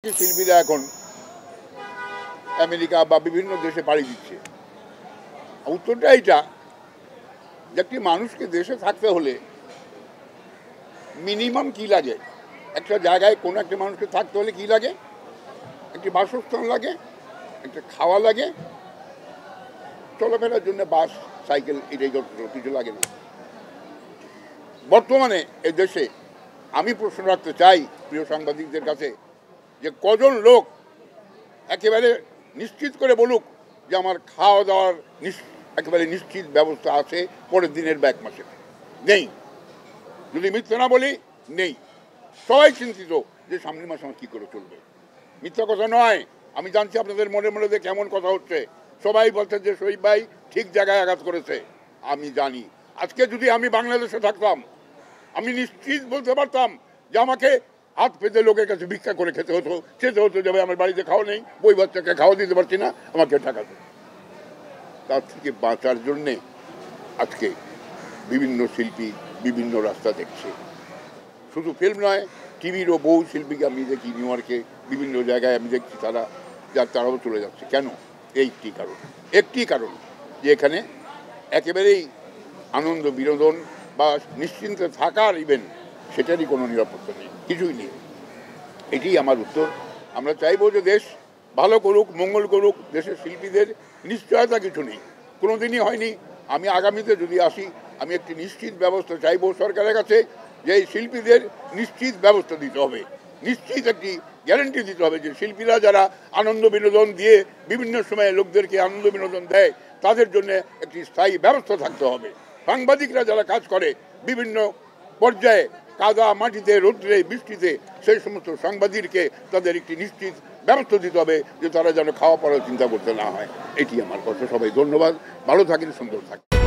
শিল্পীরা এখন আমেরিকা বা বিভিন্ন দেশে পাড়ি দিচ্ছে। উত্তরটা এইটা যে একটি মানুষকে দেশে থাকতে হলে মিনিমাম কি লাগে, একটা জায়গায় কোনো একটা মানুষকে থাকতে হলে কি লাগে, একটি বাসস্থান লাগে, একটা খাওয়া লাগে, চলাফেরার জন্য বাস সাইকেল এটাই যথেষ্ট, কিছু লাগে না। বর্তমানে এই দেশে আমি প্রশ্ন রাখতে চাই প্রিয় সাংবাদিকদের কাছে যে কজন লোক একেবারে নিশ্চিত করে বলুক যে আমার খাওয়া দাওয়ার একেবারে নিশ্চিত ব্যবস্থা আছে পরের দিনের বা এক মাসে? নেই। যদি মিথ্যা না বলি, নেই। সবাই চিন্তিত যে সামনের মাসে আমার কী করে চলবে। মিথ্যা কথা নয়, আমি জানছি আপনাদের মনে মনে যে কেমন কথা হচ্ছে। সবাই বলছে যে শহীদ ভাই ঠিক জায়গায় আঘাত করেছে। আমি জানি আজকে যদি আমি বাংলাদেশে থাকতাম আমি নিশ্চিত বলতে পারতাম যে আমাকে হাত পেতে লোকের কাছে ভিক্ষা করে খেতে হতো, যাবে আমার বাড়িতে খাওয়া নেই, বই বাচ্চাকে খাওয়া দিতে পারছি না, আমাকে টাকা দেয়। তার থেকে বাঁচার জন্যে আজকে বিভিন্ন শিল্পী বিভিন্ন রাস্তা দেখছে। শুধু ফিল্ম নয়, টিভিরও বহু শিল্পীকে আমি দেখি নিউ ইয়র্কে বিভিন্ন জায়গায় আমি দেখছি তারাও চলে যাচ্ছে। কেন? একটি কারণ যে এখানে একেবারেই আনন্দ বিনোদন বা নিশ্চিন্তে থাকার ইভেন্ট সেটারই কোনো নিরাপত্তা নেই, কিছুই নেই। এটি আমার উত্তর। আমরা চাইবো যে দেশ ভালো করুক, মঙ্গল করুক। দেশের শিল্পীদের নিশ্চয়তা কিছু নেই, কোনো দিনই হয়নি। আমি আগামীতে যদি আসি আমি একটি নিশ্চিত ব্যবস্থা চাইবো সরকারের কাছে, যে এই শিল্পীদের নিশ্চিত ব্যবস্থা দিতে হবে, নিশ্চিত একটি গ্যারান্টি দিতে হবে যে শিল্পীরা যারা আনন্দ বিনোদন দিয়ে বিভিন্ন সময়ে লোকদেরকে আনন্দ বিনোদন দেয় তাদের জন্য একটি স্থায়ী ব্যবস্থা থাকতে হবে। সাংবাদিকরা যারা কাজ করে বিভিন্ন পর্যায়ে কাদা মাটিতে, রৌদ্রে, বৃষ্টিতে, সেই সমস্ত সাংবাদিককে তাদের একটি নিশ্চিত ব্যবস্থা দিতে হবে যে তারা যেন খাওয়া পড়ার চিন্তা করতে না হয়। এটি আমার কথা। সবাই ধন্যবাদ, ভালো থাকেন, সুন্দর থাকেন।